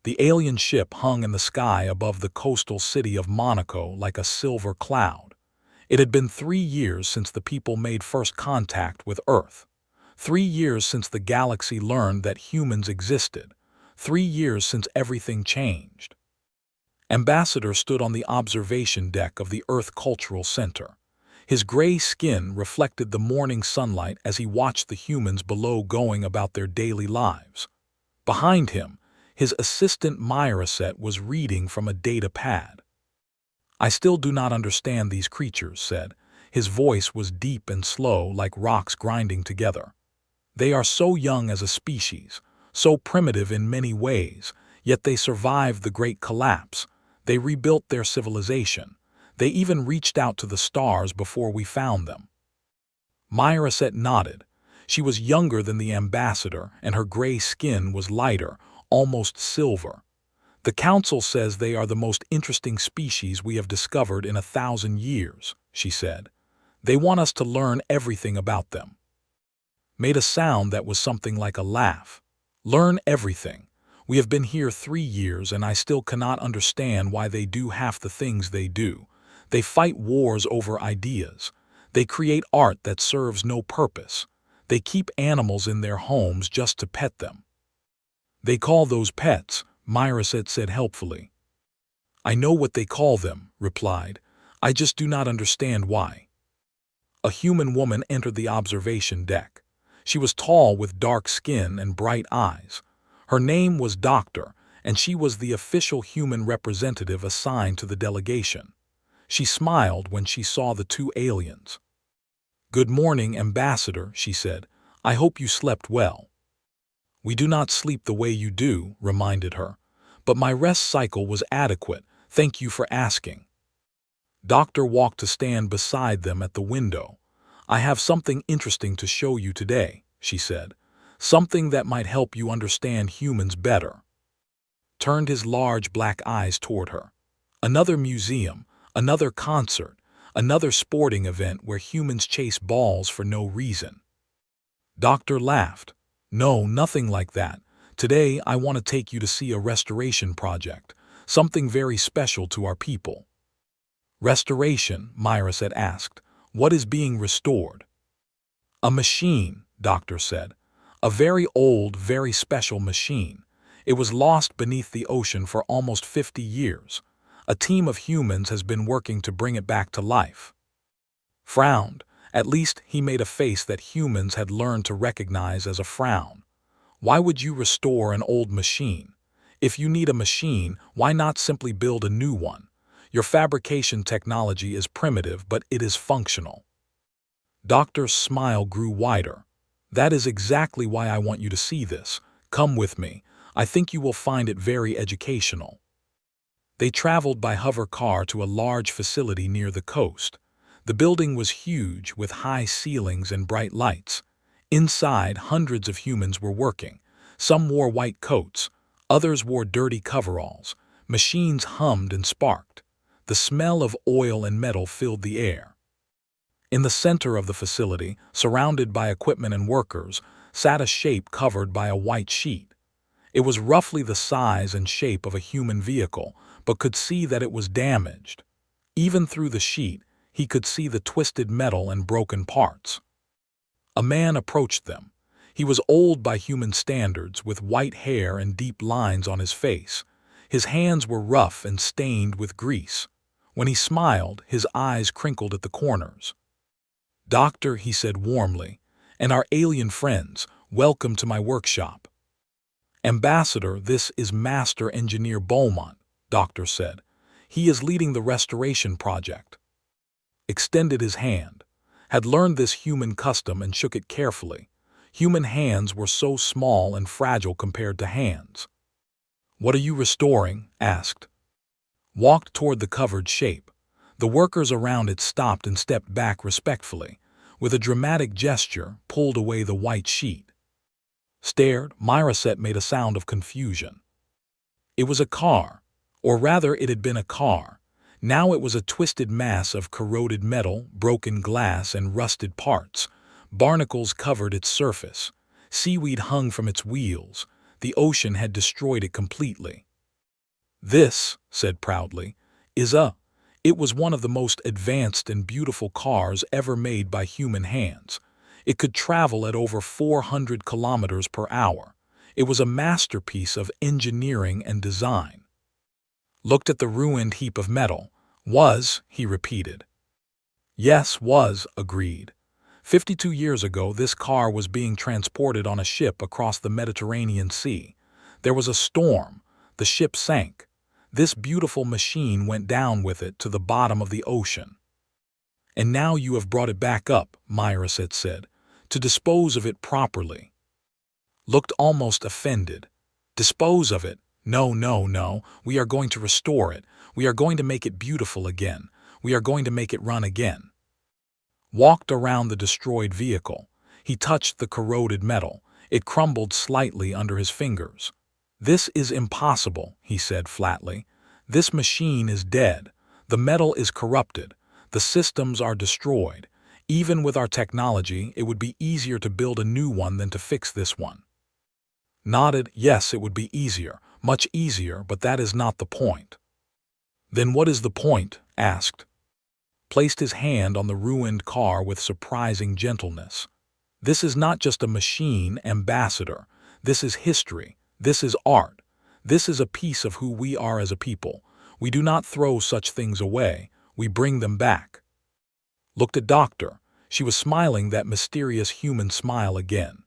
The alien ship hung in the sky above the coastal city of Monaco like a silver cloud. It had been 3 years since the people made first contact with Earth. 3 years since the galaxy learned that humans existed. 3 years since everything changed. Ambassador stood on the observation deck of the Earth Cultural Center. His gray skin reflected the morning sunlight as he watched the humans below going about their daily lives. Behind him, his assistant Myraset was reading from a data pad. "I still do not understand these creatures," said. His voice was deep and slow, like rocks grinding together. "They are so young as a species, so primitive in many ways, yet they survived the Great Collapse. They rebuilt their civilization. They even reached out to the stars before we found them." Myraset nodded. She was younger than the ambassador, and her gray skin was lighter, almost silver. "The Council says they are the most interesting species we have discovered in 1,000 years, she said. "They want us to learn everything about them." Made a sound that was something like a laugh. "Learn everything. We have been here 3 years and I still cannot understand why they do half the things they do. They fight wars over ideas. They create art that serves no purpose. They keep animals in their homes just to pet them." "They call those pets," Myraset said helpfully. "I know what they call them," replied. "I just do not understand why." A human woman entered the observation deck. She was tall with dark skin and bright eyes. Her name was Doctor, and she was the official human representative assigned to the delegation. She smiled when she saw the 2 aliens. "Good morning, Ambassador," she said. "I hope you slept well." "We do not sleep the way you do," reminded her. "But my rest cycle was adequate, thank you for asking." Doctor walked to stand beside them at the window. "I have something interesting to show you today," she said. "Something that might help you understand humans better." Turned his large black eyes toward her. Another museum, another concert, another sporting event where humans chase balls for no reason. Doctor laughed. "No, nothing like that. Today I want to take you to see a restoration project, something very special to our people." "Restoration?" Myraset asked. "What is being restored?" "A machine," Doctor said. "A very old, very special machine. It was lost beneath the ocean for almost 50 years. A team of humans has been working to bring it back to life." Frowned. At least he made a face that humans had learned to recognize as a frown. "Why would you restore an old machine? If you need a machine, why not simply build a new one? Your fabrication technology is primitive, but it is functional." Doctor's smile grew wider. "That is exactly why I want you to see this. Come with me. I think you will find it very educational." They traveled by hover car to a large facility near the coast. The building was huge, with high ceilings and bright lights. Inside, hundreds of humans were working. Some wore white coats, others wore dirty coveralls. Machines hummed and sparked. The smell of oil and metal filled the air. In the center of the facility, surrounded by equipment and workers, sat a shape covered by a white sheet. It was roughly the size and shape of a human vehicle, but could see that it was damaged. Even through the sheet, he could see the twisted metal and broken parts. A man approached them. He was old by human standards, with white hair and deep lines on his face. His hands were rough and stained with grease. When he smiled, his eyes crinkled at the corners. "Doctor," he said warmly, "and our alien friends, welcome to my workshop." "Ambassador, this is Master Engineer Beaumont," Doctor said. "He is leading the restoration project." Extended his hand. Had learned this human custom and shook it carefully. Human hands were so small and fragile compared to hands. "What are you restoring?" asked. Walked toward the covered shape. The workers around it stopped and stepped back respectfully. With a dramatic gesture, pulled away the white sheet. Stared, Myraset made a sound of confusion. It was a car, or rather it had been a car. Now it was a twisted mass of corroded metal, broken glass, and rusted parts. Barnacles covered its surface. Seaweed hung from its wheels. The ocean had destroyed it completely. "This," said proudly, "is a—" It was one of the most advanced and beautiful cars ever made by human hands. It could travel at over 400 kilometers per hour. It was a masterpiece of engineering and design. Looked at the ruined heap of metal. "Was," he repeated. "Yes, was," agreed. 52 years ago, this car was being transported on a ship across the Mediterranean Sea. There was a storm. The ship sank. This beautiful machine went down with it to the bottom of the ocean. And now you have brought it back up," Myraset said, "to dispose of it properly." Looked almost offended. "Dispose of it? No, no, no. We are going to restore it. We are going to make it beautiful again. We are going to make it run again." Walked around the destroyed vehicle. He touched the corroded metal. It crumbled slightly under his fingers. "This is impossible," he said flatly. "This machine is dead. The metal is corrupted. The systems are destroyed. Even with our technology, it would be easier to build a new one than to fix this one." Nodded. "Yes, it would be easier, much easier, but that is not the point." "Then what is the point?" asked. Placed his hand on the ruined car with surprising gentleness. "This is not just a machine, Ambassador. This is history. This is art. This is a piece of who we are as a people. We do not throw such things away. We bring them back." Looked at Doctor. She was smiling that mysterious human smile again.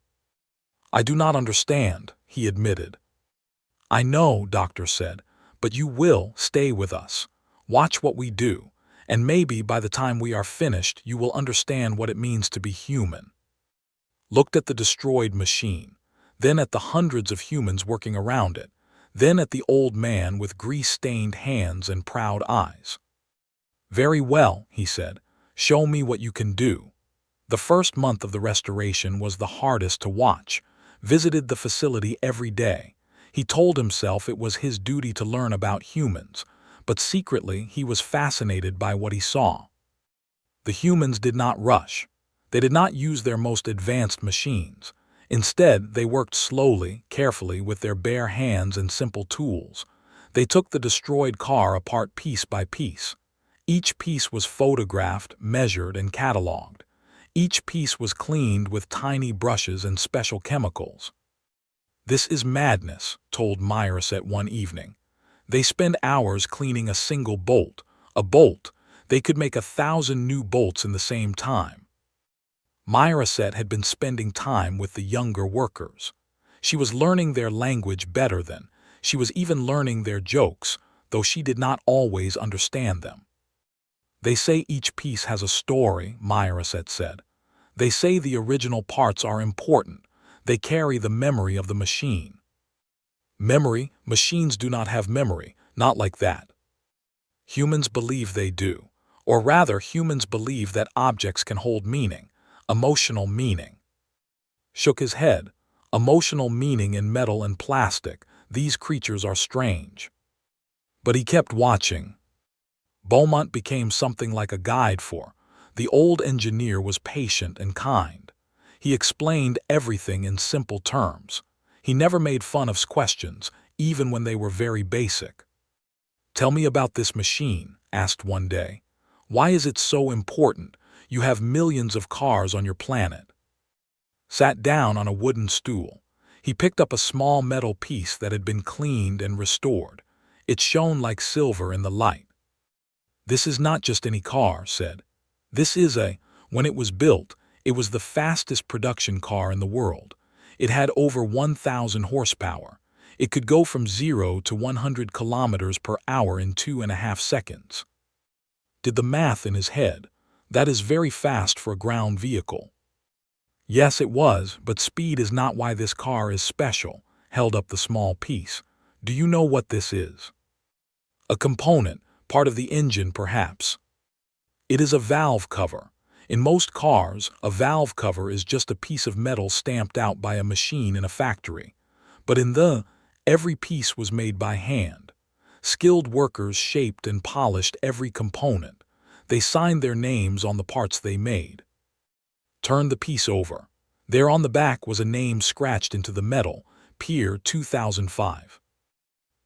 "I do not understand," he admitted. "I know," Doctor said, "but you will stay with us. Watch what we do, and maybe by the time we are finished you will understand what it means to be human." Looked at the destroyed machine, then at the hundreds of humans working around it, then at the old man with grease-stained hands and proud eyes. "Very well," he said. "Show me what you can do." The first month of the restoration was the hardest to watch. Visited the facility every day. He told himself it was his duty to learn about humans, but secretly he was fascinated by what he saw. The humans did not rush. They did not use their most advanced machines. Instead, they worked slowly, carefully, with their bare hands and simple tools. They took the destroyed car apart piece by piece. Each piece was photographed, measured, and cataloged. Each piece was cleaned with tiny brushes and special chemicals. "This is madness," told Myraset one evening. "They spend hours cleaning a single bolt. A bolt. They could make 1,000 new bolts in the same time." Myraset had been spending time with the younger workers. She was learning their language better than. She was even learning their jokes, though she did not always understand them. "They say each piece has a story," Myraset said. "They say the original parts are important. They carry the memory of the machine." "Memory? Machines do not have memory, not like that." "Humans believe they do. Or rather, humans believe that objects can hold meaning, emotional meaning." Shook his head. "Emotional meaning in metal and plastic. These creatures are strange." But he kept watching. Beaumont became something like a guide for. The old engineer was patient and kind. He explained everything in simple terms. He never made fun of questions, even when they were very basic. "Tell me about this machine," asked one day. "Why is it so important? You have millions of cars on your planet." Sat down on a wooden stool. He picked up a small metal piece that had been cleaned and restored. It shone like silver in the light. "This is not just any car," said. "This is when it was built, it was the fastest production car in the world. It had over 1,000 horsepower. It could go from 0 to 100 kilometers per hour in 2.5 seconds." Did the math in his head. That is very fast for a ground vehicle. Yes, it was, but speed is not why this car is special. Held up the small piece. "Do you know what this is?" "A component. Part of the engine, perhaps." "It is a valve cover. In most cars, a valve cover is just a piece of metal stamped out by a machine in a factory. But every piece was made by hand. Skilled workers shaped and polished every component. They signed their names on the parts they made." Turned the piece over. There on the back was a name scratched into the metal, Pier 2005.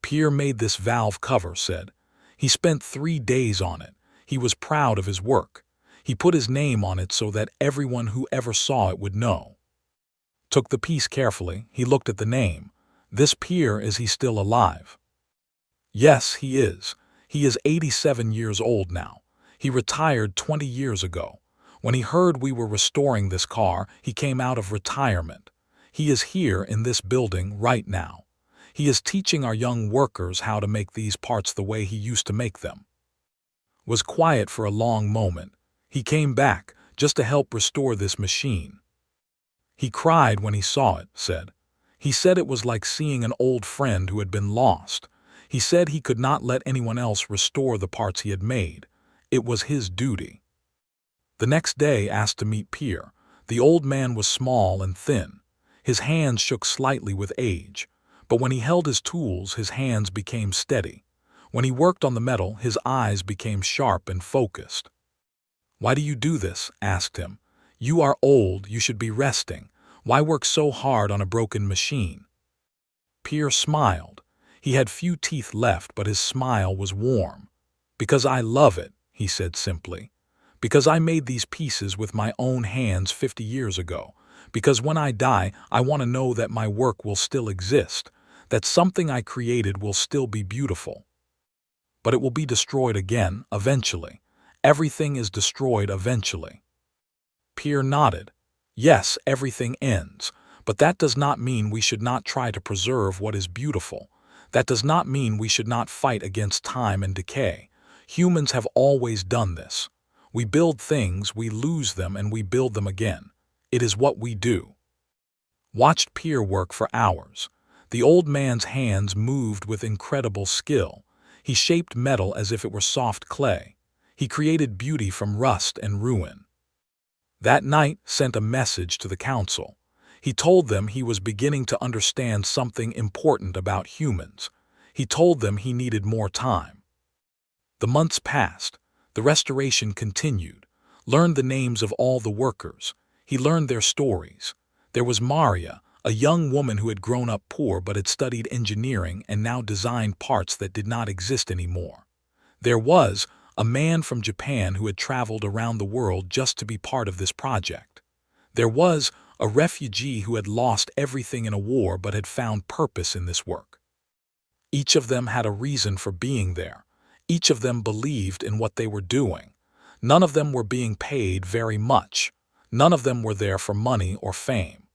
Pierre made this valve cover, said. He spent 3 days on it. He was proud of his work. He put his name on it so that everyone who ever saw it would know. Took the piece carefully, he looked at the name. This Pierre, is he still alive? Yes, he is. He is 87 years old now. He retired 20 years ago. When he heard we were restoring this car, he came out of retirement. He is here in this building right now. He is teaching our young workers how to make these parts the way he used to make them. Was quiet for a long moment. He came back just to help restore this machine. He cried when he saw it, said. He said it was like seeing an old friend who had been lost. He said he could not let anyone else restore the parts he had made. It was his duty. The next day asked to meet Pierre. The old man was small and thin. His hands shook slightly with age, but when he held his tools, his hands became steady. When he worked on the metal, his eyes became sharp and focused. "Why do you do this?" asked him. "You are old, you should be resting. Why work so hard on a broken machine?" Pierre smiled. He had few teeth left, but his smile was warm. "Because I love it," he said simply. "Because I made these pieces with my own hands 50 years ago. Because when I die, I want to know that my work will still exist, that something I created will still be beautiful. But it will be destroyed again, eventually. Everything is destroyed eventually." Pierre nodded. "Yes, everything ends, but that does not mean we should not try to preserve what is beautiful. That does not mean we should not fight against time and decay. Humans have always done this. We build things, we lose them, and we build them again. It is what we do." Watched Pierre work for hours. The old man's hands moved with incredible skill. He shaped metal as if it were soft clay. He created beauty from rust and ruin. That night sent a message to the council. He told them he was beginning to understand something important about humans. He told them he needed more time. The months passed. The restoration continued. Learned the names of all the workers. He learned their stories. There was Maria, a young woman who had grown up poor but had studied engineering and now designed parts that did not exist anymore. There was a man from Japan who had traveled around the world just to be part of this project. There was a refugee who had lost everything in a war but had found purpose in this work. Each of them had a reason for being there. Each of them believed in what they were doing. None of them were being paid very much. None of them were there for money or fame.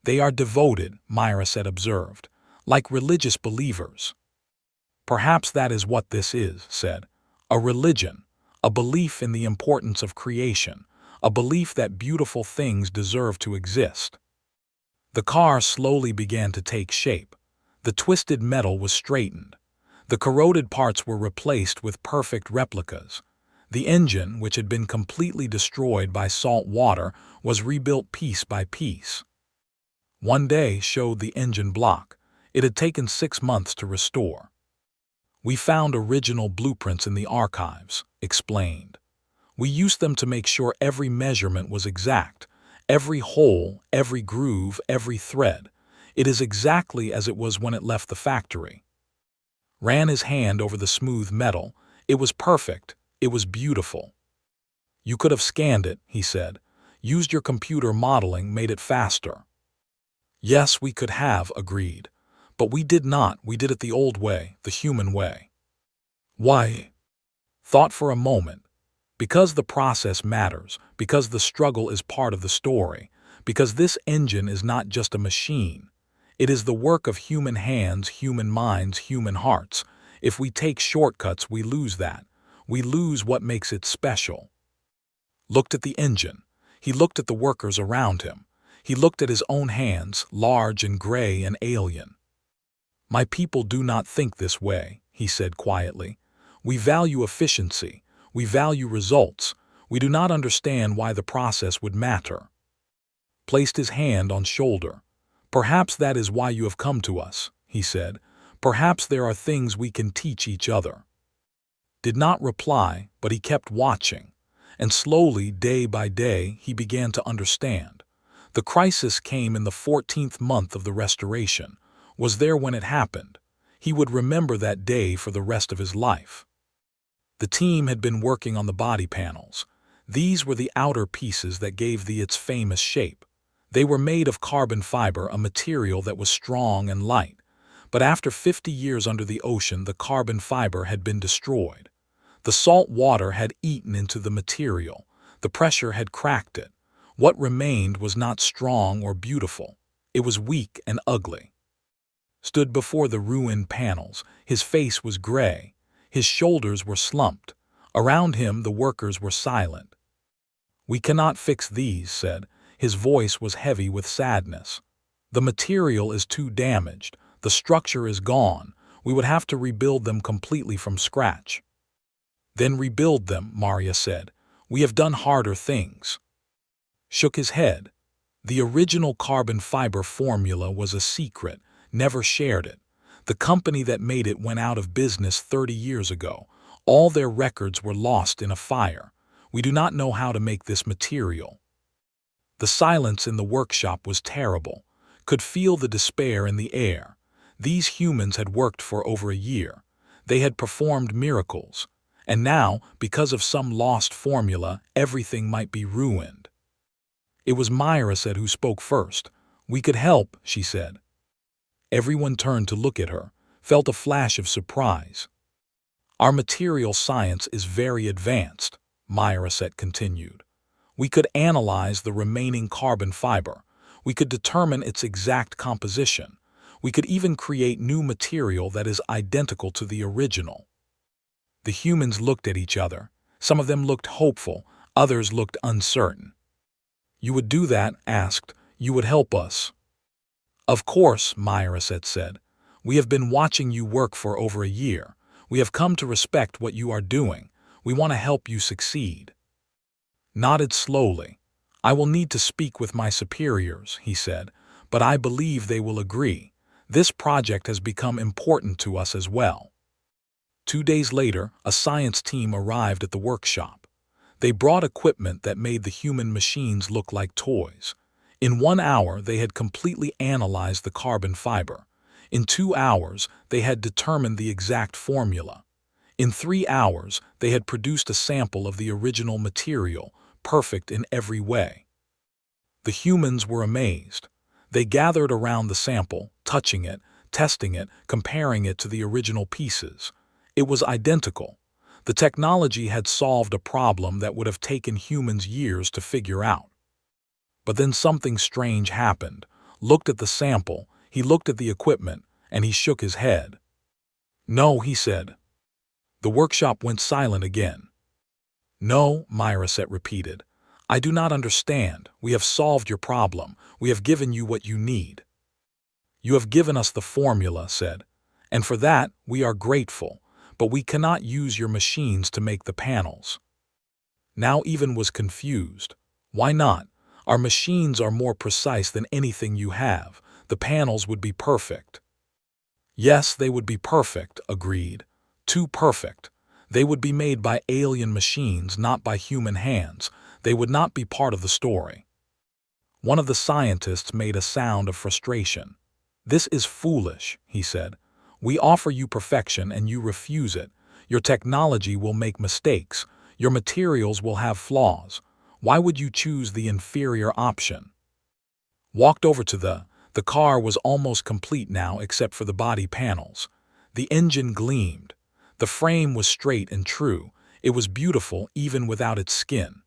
"They are devoted," Myra said, observed, "like religious believers." "Perhaps that is what this is," said. "A religion, a belief in the importance of creation, a belief that beautiful things deserve to exist." The car slowly began to take shape. The twisted metal was straightened. The corroded parts were replaced with perfect replicas. The engine, which had been completely destroyed by salt water, was rebuilt piece by piece. One day showed the engine block. It had taken 6 months to restore. "We found original blueprints in the archives," explained. "We used them to make sure every measurement was exact, every hole, every groove, every thread. It is exactly as it was when it left the factory." Ran his hand over the smooth metal. It was perfect. It was beautiful. "You could have scanned it," he said. "Used your computer modeling, made it faster." "Yes, we could have," agreed. "But we did not. We did it the old way, the human way." "Why?" Thought for a moment. Because the process matters, because the struggle is part of the story, because this engine is not just a machine. It is the work of human hands, human minds, human hearts. If we take shortcuts, we lose that. We lose what makes it special. Looked at the engine. He looked at the workers around him. He looked at his own hands, large and gray and alien. "My people do not think this way," he said quietly. "We value efficiency. We value results. We do not understand why the process would matter." Placed his hand on shoulder. "Perhaps that is why you have come to us," he said. "Perhaps there are things we can teach each other." Did not reply, but he kept watching. And slowly, day by day, he began to understand. The crisis came in the 14th month of the restoration. Was there when it happened. He would remember that day for the rest of his life. The team had been working on the body panels. These were the outer pieces that gave its famous shape. They were made of carbon fiber, a material that was strong and light. But after 50 years under the ocean, the carbon fiber had been destroyed. The salt water had eaten into the material. The pressure had cracked it. What remained was not strong or beautiful. It was weak and ugly. Stood before the ruined panels. His face was gray. His shoulders were slumped. Around him the workers were silent. "We cannot fix these," said. His voice was heavy with sadness. "The material is too damaged. The structure is gone. We would have to rebuild them completely from scratch." "Then rebuild them," Maria said. "We have done harder things." Shook his head. The original carbon fiber formula was a secret, never shared it. The company that made it went out of business 30 years ago. All their records were lost in a fire. We do not know how to make this material. The silence in the workshop was terrible. Could feel the despair in the air. These humans had worked for over a year. They had performed miracles. And now, because of some lost formula, everything might be ruined. It was Myra said who spoke first. "We could help," she said. Everyone turned to look at her, felt a flash of surprise. "Our material science is very advanced," Myra said continued. "We could analyze the remaining carbon fiber. We could determine its exact composition. We could even create new material that is identical to the original." The humans looked at each other. Some of them looked hopeful, others looked uncertain. "You would do that?" asked. "You would help us?" "Of course," Myra said. "We have been watching you work for over a year. We have come to respect what you are doing. We want to help you succeed." Nodded slowly. "I will need to speak with my superiors," he said, "but I believe they will agree. This project has become important to us as well." 2 days later, a science team arrived at the workshop. They brought equipment that made the human machines look like toys. In 1 hour, they had completely analyzed the carbon fiber. In 2 hours, they had determined the exact formula. In 3 hours, they had produced a sample of the original material, perfect in every way. The humans were amazed. They gathered around the sample, touching it, testing it, comparing it to the original pieces. It was identical. The technology had solved a problem that would have taken humans years to figure out. But then something strange happened. Looked at the sample, he looked at the equipment, and he shook his head. "No," he said. The workshop went silent again. "No," Myra repeated. "I do not understand. We have solved your problem. We have given you what you need." "You have given us the formula," said, "and for that we are grateful. But we cannot use your machines to make the panels." Now even was confused. "Why not? Our machines are more precise than anything you have. The panels would be perfect." "Yes, they would be perfect," agreed. "Too perfect. They would be made by alien machines, not by human hands. They would not be part of the story." One of the scientists made a sound of frustration. "This is foolish," he said. "We offer you perfection and you refuse it. Your technology will make mistakes. Your materials will have flaws. Why would you choose the inferior option?" Walked over to the car was almost complete now except for the body panels. The engine gleamed. The frame was straight and true. It was beautiful even without its skin.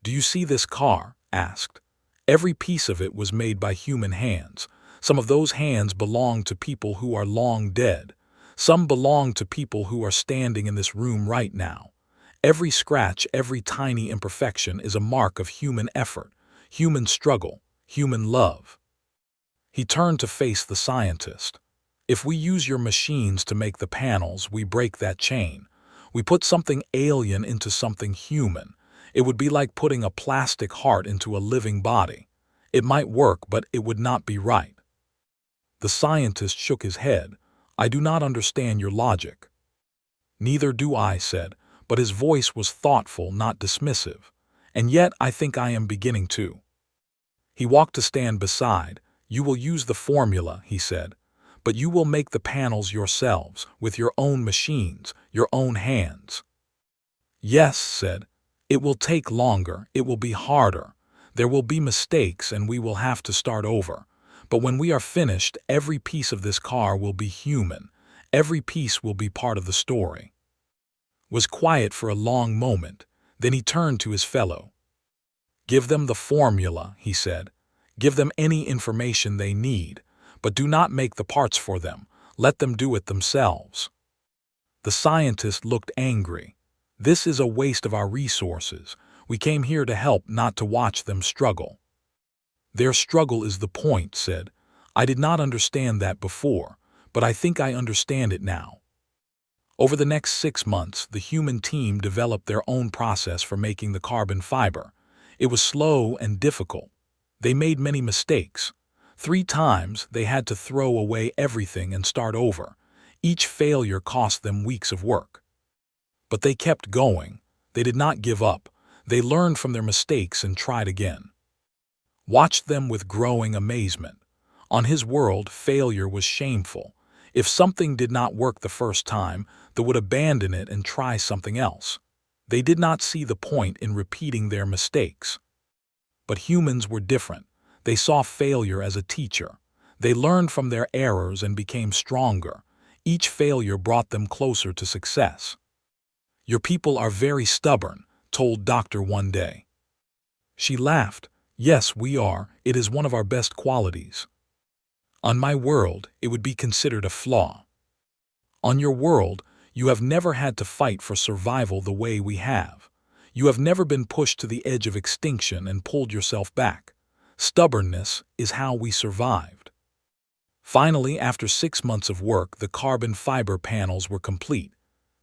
"Do you see this car?" asked. Every piece of it was made by human hands. Some of those hands belong to people who are long dead. Some belong to people who are standing in this room right now. Every scratch, every tiny imperfection is a mark of human effort, human struggle, human love. He turned to face the scientist. "If we use your machines to make the panels, we break that chain. We put something alien into something human. It would be like putting a plastic heart into a living body. It might work, but it would not be right." The scientist shook his head. "I do not understand your logic." "Neither do I," said, but his voice was thoughtful, not dismissive. "And yet I think I am beginning to." He walked to stand beside. "You will use the formula," he said, but you will make the panels yourselves, with your own machines, your own hands." "Yes," said. "It will take longer, it will be harder. There will be mistakes and we will have to start over. But when we are finished, every piece of this car will be human. Every piece will be part of the story." Was quiet for a long moment. Then he turned to his fellow. "Give them the formula," he said. "Give them any information they need, but do not make the parts for them. Let them do it themselves." The scientist looked angry. "This is a waste of our resources. We came here to help, not to watch them struggle." "Their struggle is the point," said. "I did not understand that before, but I think I understand it now." Over the next 6 months, the human team developed their own process for making the carbon fiber. It was slow and difficult. They made many mistakes. 3 times they had to throw away everything and start over. Each failure cost them weeks of work. But they kept going. They did not give up. They learned from their mistakes and tried again. Watched them with growing amazement. On his world, failure was shameful. If something did not work the first time, they would abandon it and try something else. They did not see the point in repeating their mistakes. But humans were different. They saw failure as a teacher. They learned from their errors and became stronger. Each failure brought them closer to success. "Your people are very stubborn," told Doctor one day. She laughed. "Yes, we are. It is one of our best qualities." "On my world, it would be considered a flaw." "On your world, you have never had to fight for survival the way we have. You have never been pushed to the edge of extinction and pulled yourself back. Stubbornness is how we survived." Finally, after 6 months of work, the carbon fiber panels were complete.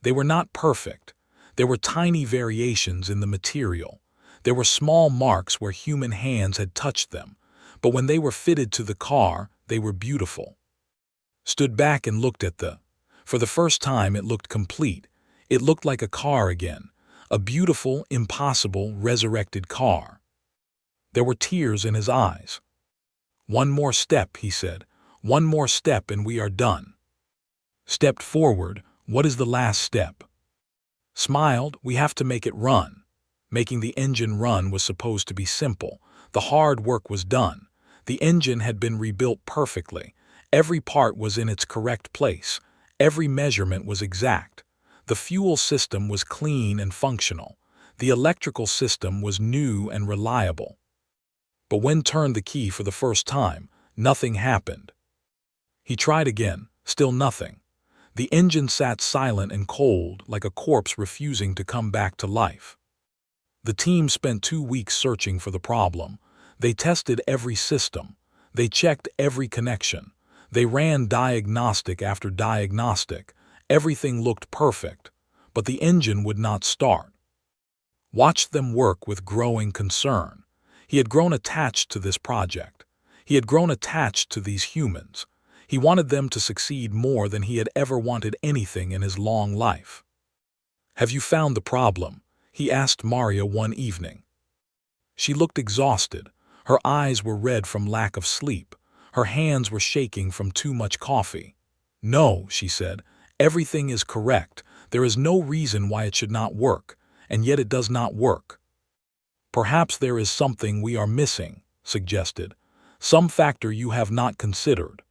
They were not perfect. There were tiny variations in the material. There were small marks where human hands had touched them. But when they were fitted to the car, they were beautiful. Stood back and looked at For the first time it looked complete. It looked like a car again. A beautiful, impossible, resurrected car. There were tears in his eyes. "One more step," he said. "One more step and we are done." Stepped forward. "What is the last step?" Smiled. "We have to make it run." Making the engine run was supposed to be simple. The hard work was done. The engine had been rebuilt perfectly. Every part was in its correct place. Every measurement was exact. The fuel system was clean and functional. The electrical system was new and reliable. But when turned the key for the first time, nothing happened. He tried again, still nothing. The engine sat silent and cold, like a corpse refusing to come back to life. The team spent 2 weeks searching for the problem. They tested every system. They checked every connection. They ran diagnostic after diagnostic. Everything looked perfect, but the engine would not start. Watched them work with growing concern. He had grown attached to this project. He had grown attached to these humans. He wanted them to succeed more than he had ever wanted anything in his long life. "Have you found the problem?" he asked Maria one evening. She looked exhausted. Her eyes were red from lack of sleep. Her hands were shaking from too much coffee. "No," she said. "Everything is correct. There is no reason why it should not work, and yet it does not work." "Perhaps there is something we are missing," suggested. "Some factor you have not considered."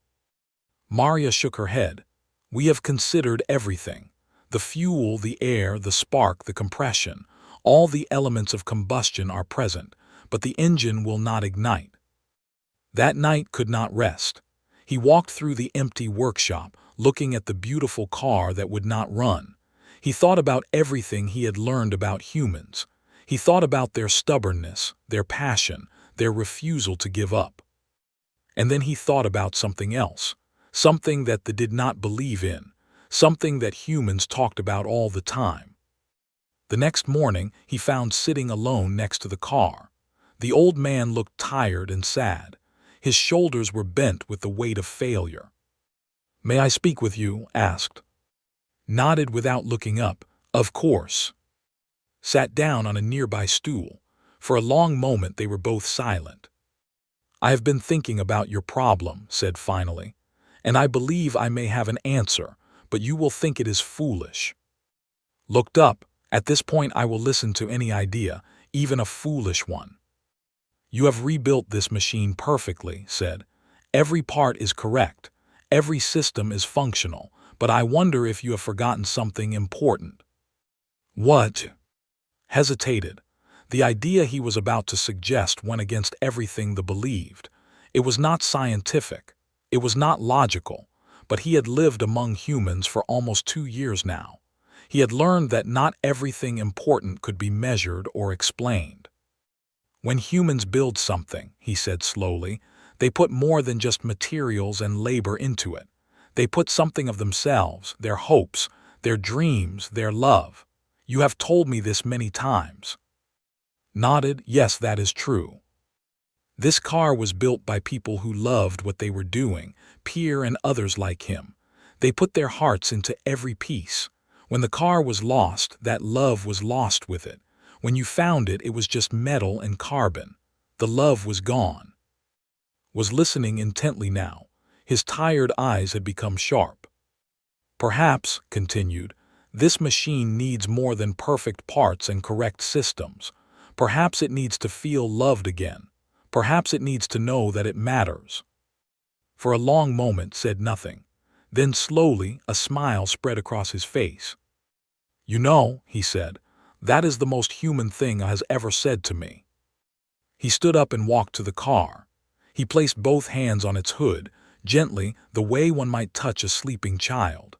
Maria shook her head. "We have considered everything. The fuel, the air, the spark, the compression. All the elements of combustion are present, but the engine will not ignite." That night could not rest. He walked through the empty workshop, looking at the beautiful car that would not run. He thought about everything he had learned about humans. He thought about their stubbornness, their passion, their refusal to give up. And then he thought about something else, something that they did not believe in, something that humans talked about all the time. The next morning, he found sitting alone next to the car. The old man looked tired and sad. His shoulders were bent with the weight of failure. "May I speak with you?" asked. Nodded without looking up. "Of course." Sat down on a nearby stool. For a long moment they were both silent. "I have been thinking about your problem," said finally. And I believe I may have an answer, but you will think it is foolish. Looked up. At this point I will listen to any idea, even a foolish one. You have rebuilt this machine perfectly, said. Every part is correct. Every system is functional, but I wonder if you have forgotten something important. What? Hesitated. The idea he was about to suggest went against everything the believed. It was not scientific. It was not logical, but he had lived among humans for almost 2 years now. He had learned that not everything important could be measured or explained. When humans build something, he said slowly, they put more than just materials and labor into it. They put something of themselves, their hopes, their dreams, their love. You have told me this many times. Nodded, yes, that is true. This car was built by people who loved what they were doing, Pierre and others like him. They put their hearts into every piece. When the car was lost, that love was lost with it. When you found it, it was just metal and carbon. The love was gone. Was listening intently now. His tired eyes had become sharp. Perhaps, continued, this machine needs more than perfect parts and correct systems. Perhaps it needs to feel loved again. Perhaps it needs to know that it matters. For a long moment said nothing. Then slowly a smile spread across his face. You know, he said, that is the most human thing has ever said to me. He stood up and walked to the car. He placed both hands on its hood, gently, the way one might touch a sleeping child.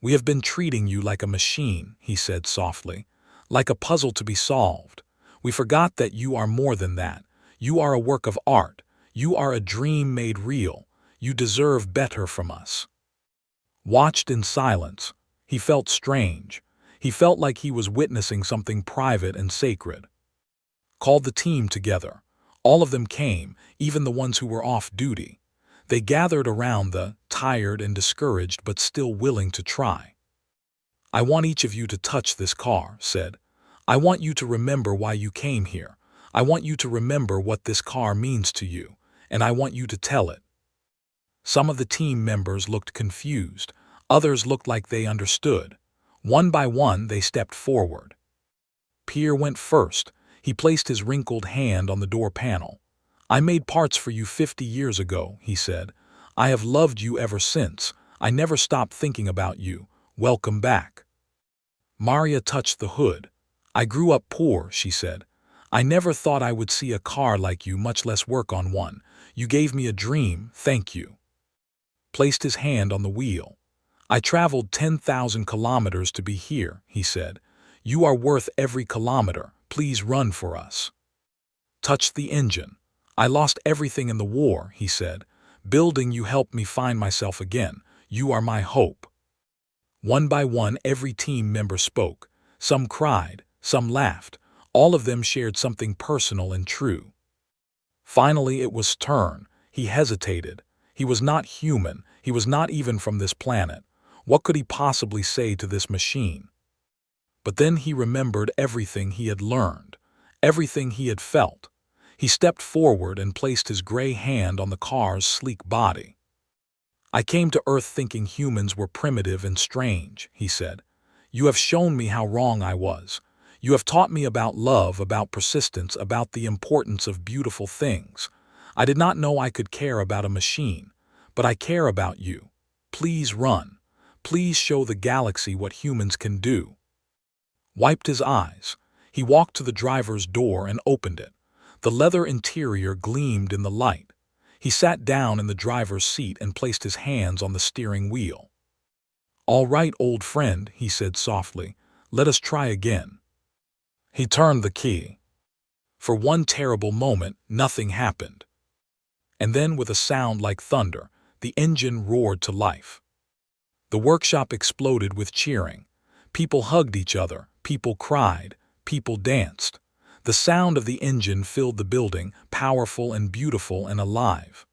We have been treating you like a machine, he said softly, like a puzzle to be solved. We forgot that you are more than that. You are a work of art. You are a dream made real. You deserve better from us. Watched in silence, he felt strange. He felt like he was witnessing something private and sacred. Called the team together. All of them came, even the ones who were off duty. They gathered around the, tired and discouraged but still willing to try. I want each of you to touch this car, said. I want you to remember why you came here. I want you to remember what this car means to you, and I want you to tell it. Some of the team members looked confused. Others looked like they understood. One by one, they stepped forward. Pierre went first. He placed his wrinkled hand on the door panel. I made parts for you 50 years ago, he said. I have loved you ever since. I never stopped thinking about you. Welcome back. Maria touched the hood. I grew up poor, she said. I never thought I would see a car like you, much less work on one. You gave me a dream, thank you. Placed his hand on the wheel. I traveled 10,000 kilometers to be here, he said. You are worth every kilometer. Please run for us. Touched the engine. I lost everything in the war, he said. Building you helped me find myself again. You are my hope. One by one, every team member spoke. Some cried, some laughed. All of them shared something personal and true. Finally, it was turn. He hesitated. He was not human. He was not even from this planet. What could he possibly say to this machine? But then he remembered everything he had learned, everything he had felt. He stepped forward and placed his gray hand on the car's sleek body. I came to Earth thinking humans were primitive and strange, he said. You have shown me how wrong I was. You have taught me about love, about persistence, about the importance of beautiful things. I did not know I could care about a machine, but I care about you. Please run. Please show the galaxy what humans can do. Wiped his eyes. He walked to the driver's door and opened it. The leather interior gleamed in the light. He sat down in the driver's seat and placed his hands on the steering wheel. All right, old friend, he said softly. Let us try again. He turned the key. For one terrible moment, nothing happened. And then, with a sound like thunder, the engine roared to life. The workshop exploded with cheering. People hugged each other, people cried, people danced. The sound of the engine filled the building, powerful and beautiful and alive.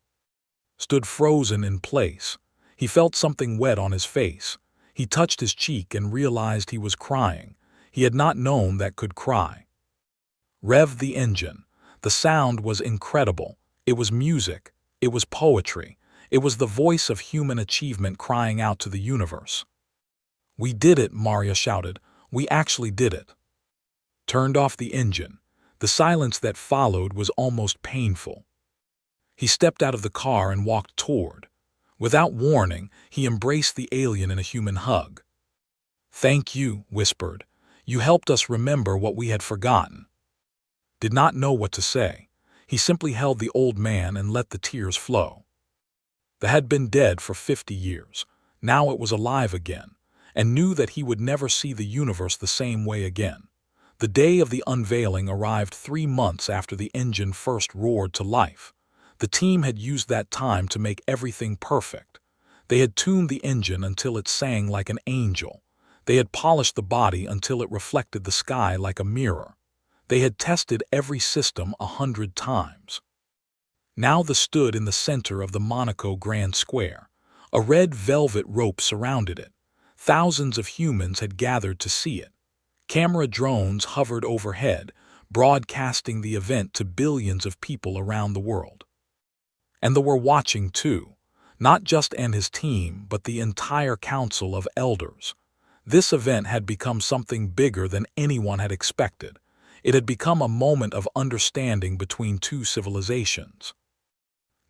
Stood frozen in place. He felt something wet on his face. He touched his cheek and realized he was crying. He had not known that could cry. Revved the engine. The sound was incredible. It was music. It was poetry. It was the voice of human achievement crying out to the universe. "We did it," Maria shouted. "We actually did it." Turned off the engine. The silence that followed was almost painful. He stepped out of the car and walked toward. Without warning, he embraced the alien in a human hug. "Thank you," whispered. "You helped us remember what we had forgotten." Did not know what to say. He simply held the old man and let the tears flow. The had been dead for 50 years. Now it was alive again, and knew that he would never see the universe the same way again. The day of the unveiling arrived 3 months after the engine first roared to life. The team had used that time to make everything perfect. They had tuned the engine until it sang like an angel. They had polished the body until it reflected the sky like a mirror. They had tested every system 100 times. Now they stood in the center of the Monaco Grand Square. A red velvet rope surrounded it. Thousands of humans had gathered to see it. Camera drones hovered overhead, broadcasting the event to billions of people around the world. And they were watching too, not just and his team, but the entire council of elders. This event had become something bigger than anyone had expected. It had become a moment of understanding between two civilizations.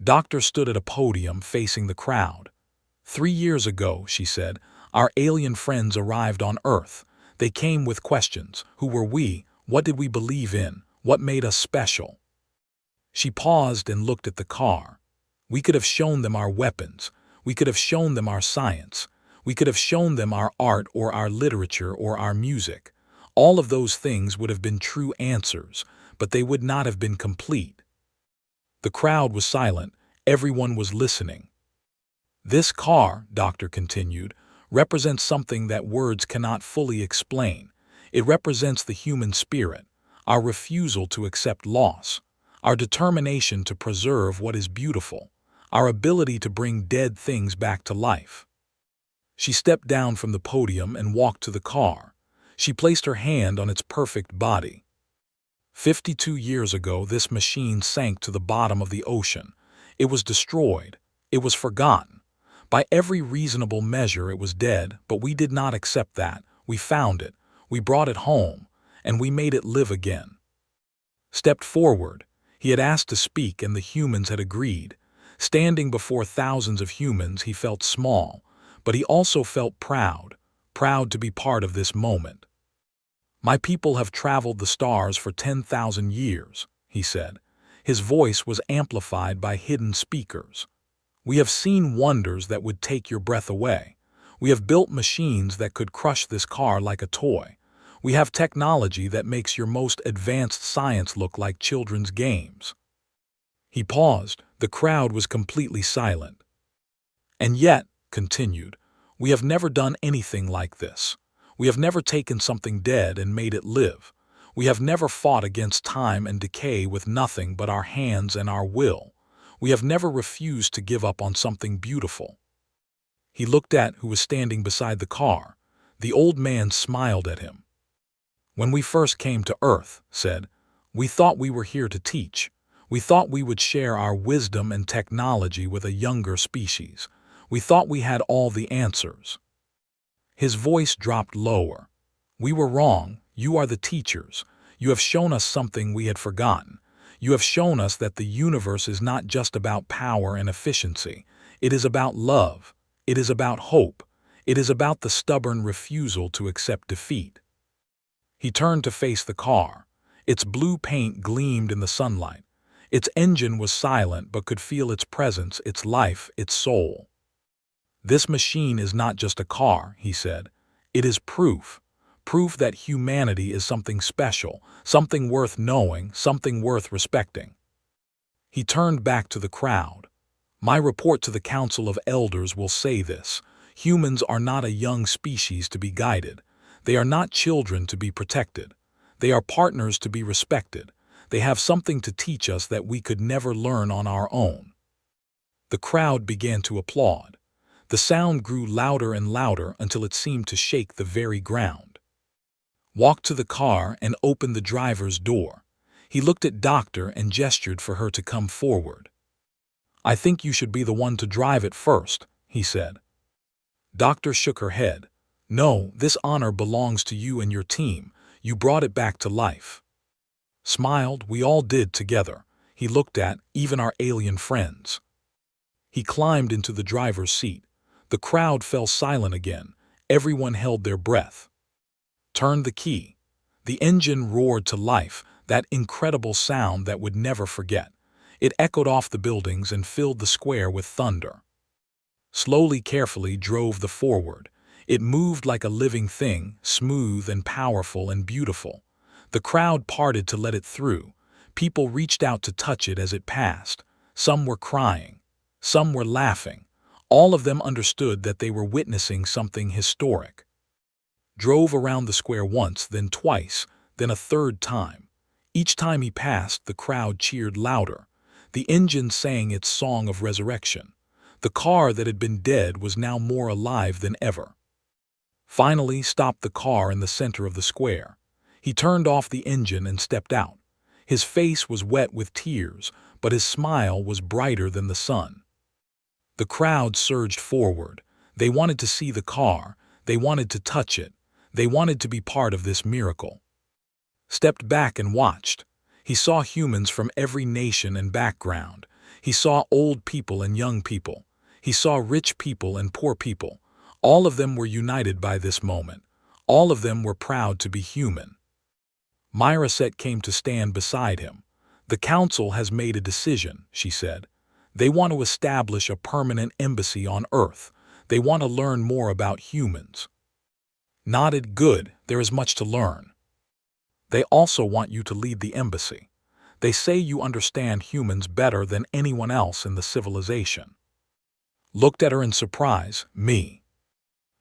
Doctor stood at a podium facing the crowd. 3 years ago, she said, our alien friends arrived on Earth. They came with questions. Who were we? What did we believe in? What made us special? She paused and looked at the car. We could have shown them our weapons. We could have shown them our science. We could have shown them our art or our literature or our music. All of those things would have been true answers, but they would not have been complete. The crowd was silent. Everyone was listening. This car, Doctor continued, represents something that words cannot fully explain. It represents the human spirit, our refusal to accept loss, our determination to preserve what is beautiful, our ability to bring dead things back to life. She stepped down from the podium and walked to the car. She placed her hand on its perfect body. 52 years ago, this machine sank to the bottom of the ocean. It was destroyed. It was forgotten. By every reasonable measure, it was dead, but we did not accept that. We found it. We brought it home, and we made it live again. Stepped forward. He had asked to speak, and the humans had agreed. Standing before thousands of humans, he felt small, but he also felt proud to be part of this moment. My people have traveled the stars for 10,000 years, he said. His voice was amplified by hidden speakers. We have seen wonders that would take your breath away. We have built machines that could crush this car like a toy. We have technology that makes your most advanced science look like children's games. He paused. The crowd was completely silent. And yet, continued, we have never done anything like this. We have never taken something dead and made it live. We have never fought against time and decay with nothing but our hands and our will. We have never refused to give up on something beautiful. He looked at who was standing beside the car. The old man smiled at him. When we first came to Earth, said, we thought we were here to teach. We thought we would share our wisdom and technology with a younger species. We thought we had all the answers. His voice dropped lower. We were wrong. You are the teachers. You have shown us something we had forgotten. You have shown us that the universe is not just about power and efficiency. It is about love. It is about hope. It is about the stubborn refusal to accept defeat. He turned to face the car. Its blue paint gleamed in the sunlight. Its engine was silent but could feel its presence, its life, its soul. This machine is not just a car, he said. It is proof that humanity is something special, something worth knowing, something worth respecting. He turned back to the crowd. My report to the Council of Elders will say this. Humans are not a young species to be guided. They are not children to be protected. They are partners to be respected. They have something to teach us that we could never learn on our own. The crowd began to applaud. The sound grew louder and louder until it seemed to shake the very ground. Walked to the car and opened the driver's door. He looked at Doctor and gestured for her to come forward. "I think you should be the one to drive it first," he said. Doctor shook her head. "No, this honor belongs to you and your team. You brought it back to life." Smiled, we all did together. He looked at even our alien friends. He climbed into the driver's seat. The crowd fell silent again. Everyone held their breath. Turned the key. The engine roared to life, that incredible sound that would never forget. It echoed off the buildings and filled the square with thunder. Slowly, carefully drove the forward. It moved like a living thing, smooth and powerful and beautiful. The crowd parted to let it through. People reached out to touch it as it passed. Some were crying. Some were laughing. All of them understood that they were witnessing something historic. Drove around the square once, then twice, then a third time. Each time he passed, the crowd cheered louder. The engine sang its song of resurrection. The car that had been dead was now more alive than ever. Finally stopped the car in the center of the square. He turned off the engine and stepped out. His face was wet with tears, but his smile was brighter than the sun. The crowd surged forward. They wanted to see the car. They wanted to touch it. They wanted to be part of this miracle. Stepped back and watched. He saw humans from every nation and background. He saw old people and young people. He saw rich people and poor people. All of them were united by this moment. All of them were proud to be human. Myraset came to stand beside him. "The council has made a decision," she said. "They want to establish a permanent embassy on Earth. They want to learn more about humans." Nodded. "Good, there is much to learn." "They also want you to lead the embassy. They say you understand humans better than anyone else in the civilization." Looked at her in surprise. "Me?"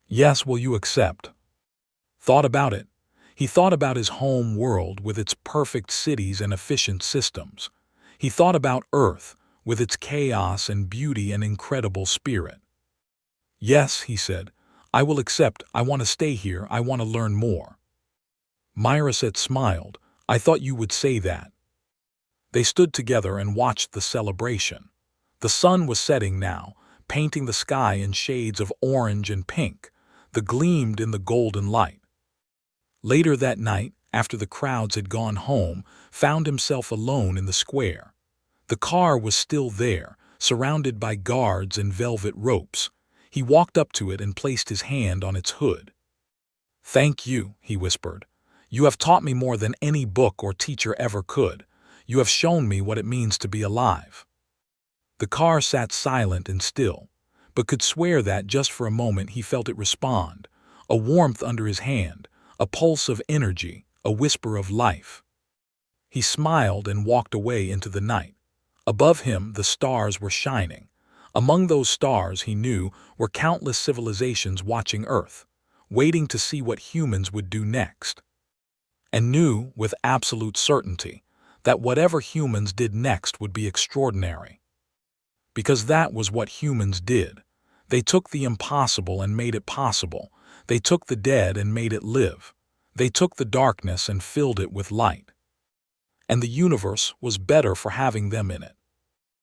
"Yes, will you accept?" Thought about it. He thought about his home world with its perfect cities and efficient systems. He thought about Earth with its chaos and beauty and incredible spirit. "Yes," he said, "I will accept. I want to stay here. I want to learn more." Myraset smiled. "I thought you would say that." They stood together and watched the celebration. The sun was setting now, painting the sky in shades of orange and pink. The gleamed in the golden light. Later that night, after the crowds had gone home, found himself alone in the square. The car was still there, surrounded by guards and velvet ropes. He walked up to it and placed his hand on its hood. "Thank you," he whispered. "You have taught me more than any book or teacher ever could. You have shown me what it means to be alive." The car sat silent and still, but could swear that just for a moment he felt it respond, a warmth under his hand, a pulse of energy, a whisper of life. He smiled and walked away into the night. Above him, the stars were shining. Among those stars, he knew, were countless civilizations watching Earth, waiting to see what humans would do next. And knew, with absolute certainty, that whatever humans did next would be extraordinary. Because that was what humans did. They took the impossible and made it possible. They took the dead and made it live. They took the darkness and filled it with light. And the universe was better for having them in it.